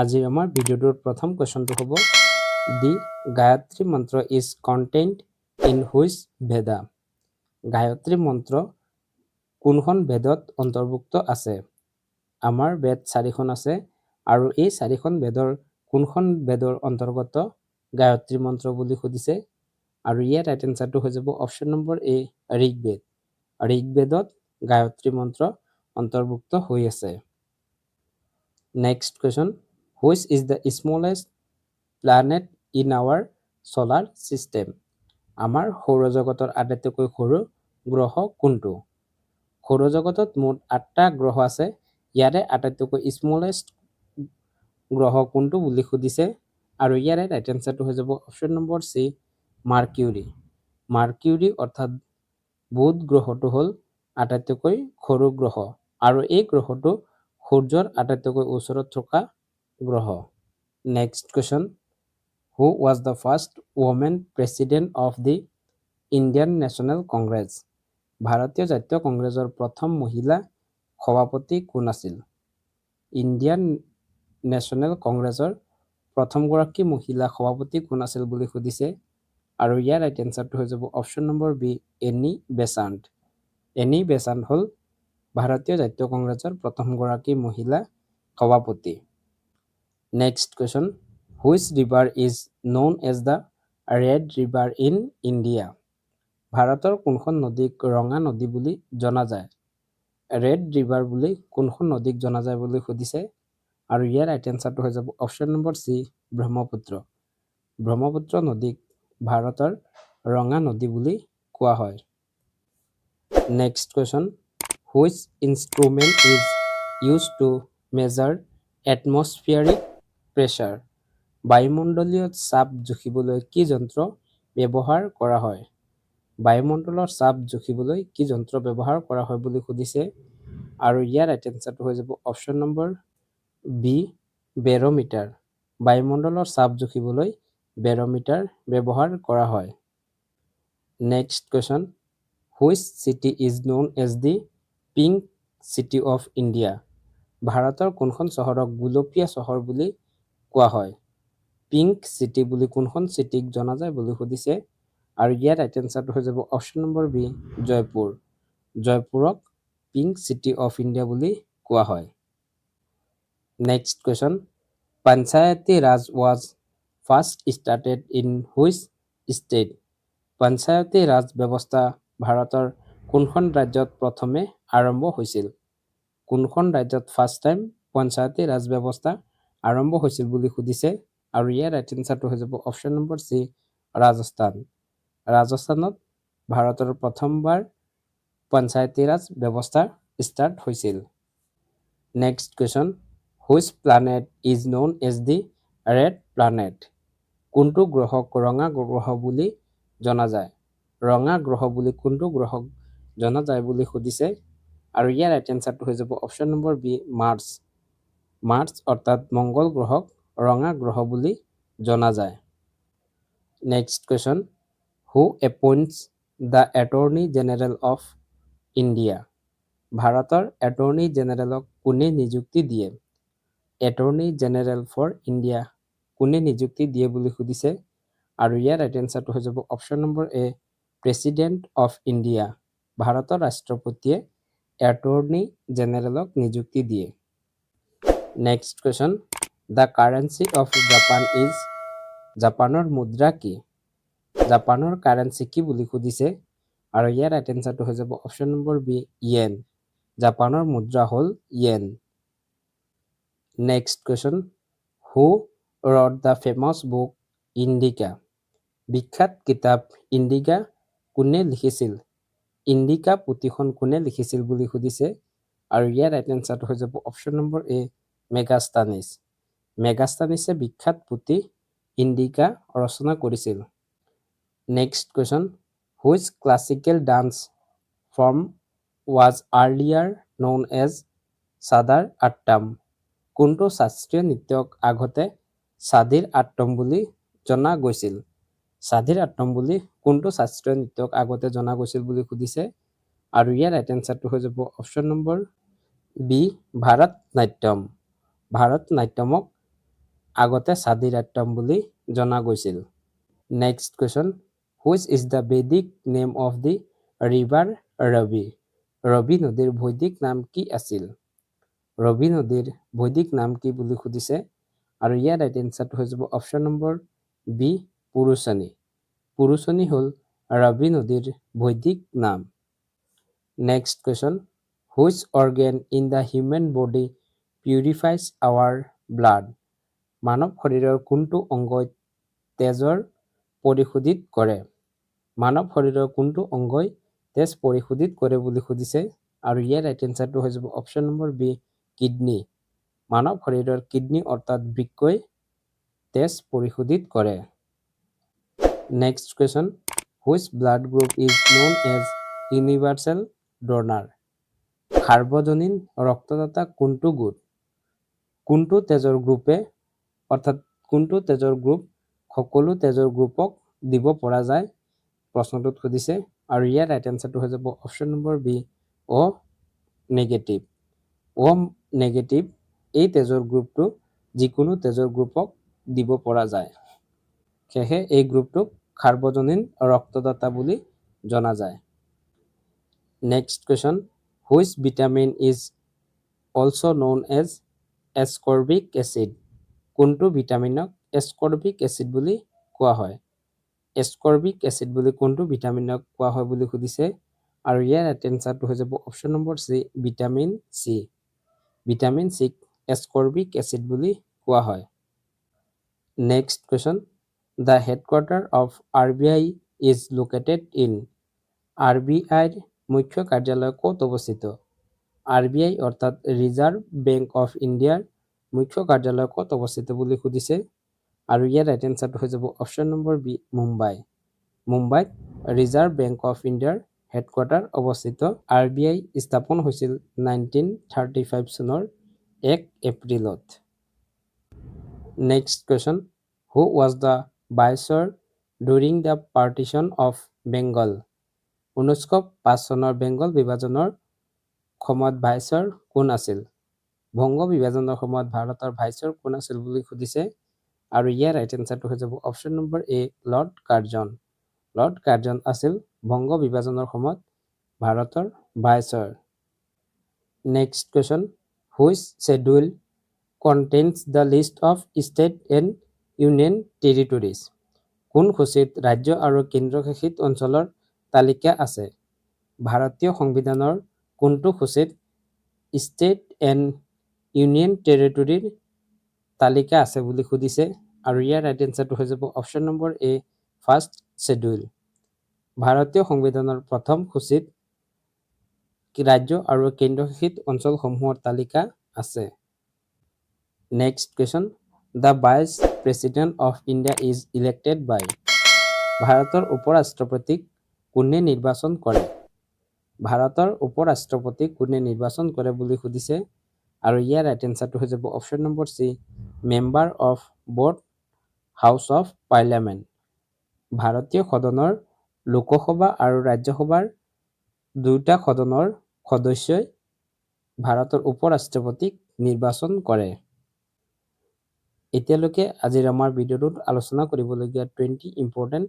আজিৰ আমাৰ ভিডিঅ'টোৰ প্ৰথম কুৱেশ্যনটো হ'ব দি গায়ত্ৰী মন্ত্ৰ ইজ কণ্টেইনড ইন হুইচ ভেদা। গায়ত্ৰী মন্ত্ৰ কোনখন বেদত অন্তৰ্ভুক্ত আছে? আমাৰ বেদ 4খন আছে আৰু এই 4খন বেদৰ কোনখন বেদৰ অন্তৰ্গত গায়ত্ৰী মন্ত্ৰ বুলি সুধিছে আৰু ইয়াৰ ৰাইট এনসাৰটো হৈ যাব অপশ্যন নম্বৰ এ ঋগ্বেদ। ঋগ্বেদত গায়ত্ৰী মন্ত্ৰ অন্তৰ্ভুক্ত হৈ আছে। Next question, which is the smallest planet in our solar system? আমাৰ সৌৰজগতৰ আটাইতকৈ সৰু গ্ৰহ কোনটো? সৌৰজগতত মুঠ 8টা গ্ৰহ আছে। ইয়াৰে আটাইতকৈ স্মলেষ্ট গ্ৰহ কোনটো বুলি সুধিছে আৰু ইয়াৰে ৰাইট এনসাৰটো হৈ যাব option number C mercury. Mercury অৰ্থাৎ বুধ গ্ৰহটো হ'ল আটাইতকৈ সৰু গ্ৰহ আৰু এই গ্ৰহটো সূৰ্যৰ আটাইতকৈ ওচৰত থকা গ্ৰহ। Next question, who was the first women president of the Indian national Congress? ভাৰতীয় জাতীয় কংগ্ৰেছৰ প্ৰথম মহিলা সভাপতি কোন আছিল? ইণ্ডিয়ান নেশ্যনেল কংগ্ৰেছৰ প্ৰথমগৰাকী মহিলা সভাপতি কোন আছিল বুলি সুধিছে আৰু ইয়াৰ ৰাইট এনসাৰটো হৈ যাব option number B Annie Besant. Annie Besant হ'ল ভাৰতীয় জাতীয় কংগ্ৰেছৰ প্ৰথমগৰাকী মহিলা সভাপতি। Next question, which river is known as the red river in India? ভাৰতৰ কোনখন নদীক ৰঙা নদী বুলি জনা যায়? ৰেড ৰিভাৰ বুলি কোনখন নদীক জনা যায় বুলি সুধিছে আৰু ইয়াৰ ৰাইট এনসাৰটো হৈ যাব option number C Brahmaputra. Brahmaputra নদীক ভাৰতৰ ৰঙা নদী বুলি কোৱা হয়। Next question, which instrument is use to measure atmospheric pressure? বায়ুমণ্ডলীয় চাপ জুখিবলৈ কি যন্ত্ৰ ব্যৱহাৰ কৰা হয়? বায়ুমণ্ডলৰ চাপ জুখিবলৈ কি যন্ত্ৰ ব্যৱহাৰ কৰা হয় বুলি সুধিছে আৰু ইয়াৰ ৰাইট এনসাৰটো হৈ যাব অপশ্যন নম্বৰ বি বেৰমিটাৰ। বায়ুমণ্ডলৰ চাপ জুখিবলৈ বেৰমিটাৰ ব্যৱহাৰ কৰা হয়। Next question, which city is known as the pink city of India? ভাৰতৰ কোনখন চহৰক গোলপীয়া চহৰ বুলি কোৱা হয়? পিংক চিটি বুলি কোনখন চিটিক জনা যায় বুলি সুধিছে আৰু ইয়াৰ ৰাইট এনসাৰটো হৈ যাব অপশ্যন নম্বৰ বি জয়পুৰ। জয়পুৰক পিংক চিটি অফ ইণ্ডিয়া বুলি কোৱা হয়। Next question, Panchayati Raj was first started in which state? Panchayati Raj ব্যৱস্থা ভাৰতৰ কোনখন ৰাজ্যত প্ৰথমে আৰম্ভ হৈছিল? কোনখন ৰাজ্যত ফাৰ্ষ্ট টাইম পঞ্চায়তী ৰাজ ব্যৱস্থা আৰম্ভ হৈছিল বুলি সুধিছে আৰু ইয়াৰ ৰাইট এনসাৰটো হৈ যাব অপশ্যন নম্বৰ চি ৰাজস্থান। ৰাজস্থানত ভাৰতৰ প্ৰথমবাৰ পঞ্চায়তী ৰাজ ব্যৱস্থা ষ্টাৰ্ট হৈছিল। Next question, which planet is known as the red planet? কোনটো গ্ৰহক ৰঙা গ্ৰহ বুলি জনা যায়? ৰঙা গ্ৰহ বুলি কোনটো গ্ৰহক জনা যায় বুলি সুধিছে আৰু ইয়াৰ ৰাইট এনসাৰটো হৈ যাব option number B Mars. Mars অৰ্থাৎ মংগল গ্ৰহক ৰঙা গ্ৰহ বুলি জনা যায়। Next question, who appoints the attorney general of India? ভাৰতৰ এটৰ্নী জেনেৰেলক কোনে নিযুক্তি দিয়ে? এটৰ্নী জেনেৰেল ফৰ ইণ্ডিয়া কোনে নিযুক্তি দিয়ে বুলি সুধিছে আৰু ইয়াৰ ৰাইট এনসাৰটো হৈ যাব option number A president of India. ভাৰতৰ ৰাষ্ট্ৰপতিয়ে এটৰ্নী জেনেৰেলক নিযুক্তি দিয়ে। Next question, the currency of Japan is? জাপানৰ মুদ্ৰা কি? জাপানৰ কাৰেঞ্চি কি বুলি সুধিছে আৰু ইয়াৰ ৰাইট এনসাৰটো হৈ যাব অপশ্যন নম্বৰ বি য়েন। জাপানৰ মুদ্ৰা হ'ল yen. Next question, who ৰট the famous book Indica? বিখ্যাত কিতাপ ইণ্ডিকা কোনে লিখিছিল? ইণ্ডিকা পুথিখন কোনে লিখিছিল বুলি সুধিছে আৰু ইয়াৰ ৰাইট এনসাৰটো হৈ যাব অপশ্যন নম্বৰ এ মেগাস্তানিছ। মেগাস্তানিছে বিখ্যাত পুথি ইণ্ডিকা ৰচনা কৰিছিল। Next question, which classical dance form was earlier known as Sadir Attam? কোনটো শাস্ত্ৰীয় নৃত্যক আগতে চাদিৰ আট্টম বুলি জনা গৈছিল? চাদিৰ আট্টম বুলি কোনটো শাস্ত্ৰীয় নৃত্যক আগতে জনা গৈছিল বুলি সুধিছে আৰু ইয়াৰ ৰাইট এনসাৰটো হৈ যাব option number B Bharatanatyam. ভাৰত নাট্যমক আগতে সাদিৰাট্টম বুলি জনা গৈছিল। Next question, which is the Vedic name of the river Ravi? Ravi নদীৰ বৈদিক নাম কি আছিল? ৰবি নদীৰ বৈদিক নাম কি বুলি সুধিছে আৰু ইয়াৰ ৰাইট এনচাৰটো হৈ যাব অপশ্যন নম্বৰ বি পুৰুষনী। পুৰুষনী হ'ল ৰবি নদীৰ বৈদিক নাম। Next question, which organ in the human body পিউৰিফাইজ hour blood? মানৱ শৰীৰৰ কোনটো অংগই তেজৰ পৰিশোধিত কৰে? মানৱ শৰীৰৰ কোনটো অংগই তেজ পৰিশোধিত কৰে বুলি সুধিছে আৰু ইয়াৰ ৰাইট এনচাৰটো হৈ যাব অপশ্যন নম্বৰ বি কিডনী। মানৱ শৰীৰৰ কিডনী অৰ্থাৎ বৃক্কই তেজ পৰিশোধিত কৰে। Next question, which blood group is known as universal donor? সাৰ্বজনীন ৰক্তদাতা কোনটো গোট? কোনটো তেজৰ গ্ৰুপে অৰ্থাৎ কোনটো তেজৰ গ্ৰুপ সকলো তেজৰ গ্ৰুপক দিব পৰা যায় প্ৰশ্নটোত সুধিছে আৰু ইয়াৰ ৰাইট এনচাৰটো হৈ যাব অপশ্যন নম্বৰ বি অ নেগেটিভ। অ নেগেটিভ এই তেজৰ গ্ৰুপটো যিকোনো তেজৰ গ্ৰুপক দিব পৰা যায়। সেয়েহে এই গ্ৰুপটোক সাৰ্বজনীন ৰক্তদাতা বুলি জনা যায়। Next question, which vitamin is also' known as ascorbic acid? কোনটো ভিটামিনক এছকৰ্বিক এচিড বুলি কোৱা হয়? এছকৰ্বিক এচিড বুলি কোনটো ভিটামিনক কোৱা হয় বুলি সুধিছে আৰু ইয়াৰ ৰাইট এনচাৰটো হৈ যাব option number C vitamin C. Vitamin চিক এছকৰ্বিক এচিড বুলি কোৱা হয়। Next question, the headquarter of RBI is located in? RBIৰ মুখ্য কাৰ্যালয় ক'ত অৱস্থিত? RBI অৰ্থাৎ ৰিজাৰ্ভ বেংক অফ ইণ্ডিয়াৰ মুখ্য কাৰ্যালয় ক'ত অৱস্থিত বুলি সুধিছে আৰু ইয়াৰ ৰাইট এনচাৰটো হৈ যাব অপশ্যন নম্বৰ বি মুম্বাই। মুম্বাইত ৰিজাৰ্ভ বেংক অফ ইণ্ডিয়াৰ হেডকোৱাৰ্টাৰ অৱস্থিত। RBI স্থাপন হৈছিল 1935 চনৰ 1 এপ্ৰিলত। Next question, who was the viceroy during the partition of Bengal? 1905 চনৰ বেংগল বিভাজনৰ সময়ত ভাইচৰয় কোন আছিল? বংগ বিভাজনৰ সময়ত ভাৰতৰ ভাইচৰয় কোন আছিল বুলি সুধিছে আৰু ইয়াৰ ৰাইট এনচাৰটো হৈ যাব অপশ্যন নম্বৰ এ লৰ্ড কাৰ্জন। লৰ্ড কাৰ্জন আছিল বংগ বিভাজনৰ সময়ত ভাৰতৰ viceroy. Next question, which schedule contains the least of state and union territories? কোন সূচীত ৰাজ্য আৰু কেন্দ্ৰশাসিত অঞ্চলৰ তালিকা আছে? ভাৰতীয় সংবিধানৰ কোনটো সূচীত ষ্টেট এণ্ড ইউনিয়ন টেৰিটৰিৰ তালিকা আছে বুলি সুধিছে আৰু ইয়াৰ ৰাইট এনচাৰটো হৈ যাব অপশ্যন নম্বৰ এ ফাৰ্ষ্ট শ্বেডিউল। ভাৰতীয় সংবিধানৰ প্ৰথম সূচীত ৰাজ্য আৰু কেন্দ্ৰশাসিত অঞ্চলসমূহৰ তালিকা আছে। Next question, the vice president of India is elected by? ভাৰতৰ উপ-ৰাষ্ট্ৰপতিক কোনে নিৰ্বাচন কৰে? ভাৰতৰ উপ-ৰাষ্ট্ৰপতিক কোনে নিৰ্বাচন কৰে বুলি সুধিছে আৰু ইয়াৰ ৰাইট এনচাৰটো হৈ যাব option number C member of both house of parliament. ভাৰতীয় সদনৰ লোকসভা আৰু ৰাজ্যসভাৰ দুয়োটা সদনৰ সদস্যই ভাৰতৰ উপ-ৰাষ্ট্ৰপতিক নিৰ্বাচন কৰে। এতিয়ালৈকে আজিৰ আমাৰ ভিডিঅ'টোত আলোচনা কৰিবলগীয়া 20 ইম্পৰ্টেণ্ট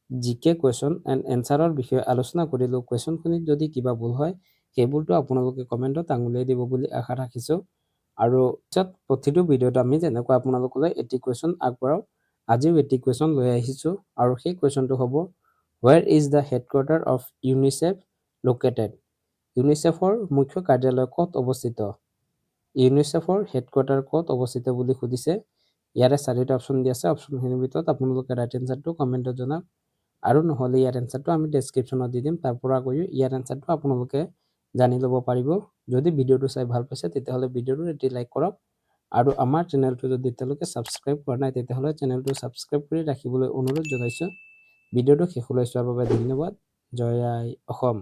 জিকে কুৱেশ্যন এণ্ড এনচাৰৰ বিষয়ে আলোচনা কৰিলোঁ। কুৱেশ্যনখিনিত যদি কিবা ভুল হয় সেইবোৰতো আপোনালোকে কমেণ্টত আঙুলিয়াই দিব বুলি আশা ৰাখিছোঁ আৰু পিছত প্ৰতিটো ভিডিঅ'ত আমি যেনেকৈ আপোনালোকলৈ এটি কুৱেশ্যন আগবঢ়াওঁ আজিও এটি কুৱেশ্যন লৈ আহিছোঁ আৰু সেই কুৱেশ্যনটো হ'ব where is the headquarter of UNICEF located? ইউনিচেফৰ মুখ্য কাৰ্যালয় ক'ত অৱস্থিত? ইউনিচেফৰ হেডকোৱাৰ্টাৰ ক'ত অৱস্থিত বুলি সুধিছে। ইয়াৰে 4টা অপশ্যন দিয়া আছে। অপশ্যনখিনিৰ ভিতৰত আপোনালোকে ৰাইট এনচাৰটো কমেণ্টত জনাওক আৰু নহ'লে ইয়াৰ এনচাৰটো আমি ডেছক্ৰিপশ্যনত দি দিম, তাৰ পৰা গৈ ইয়াৰ এনচাৰটো আপোনালোকে জানি ল'ব পাৰিব। যদি ভিডিঅ'টো চাই ভাল পাইছে তেতিয়াহ'লে ভিডিঅ'টো এটি লাইক কৰক আৰু আমাৰ চেনেলটো যদি এতিয়ালৈকে ছাবস্ক্ৰাইব কৰা নাই তেতিয়াহ'লে চেনেলটো ছাবস্ক্ৰাইব কৰি ৰাখিবলৈ অনুৰোধ জনাইছোঁ। ভিডিঅ'টো শেষলৈ চোৱাৰ বাবে ধন্যবাদ। জয় আই অসম।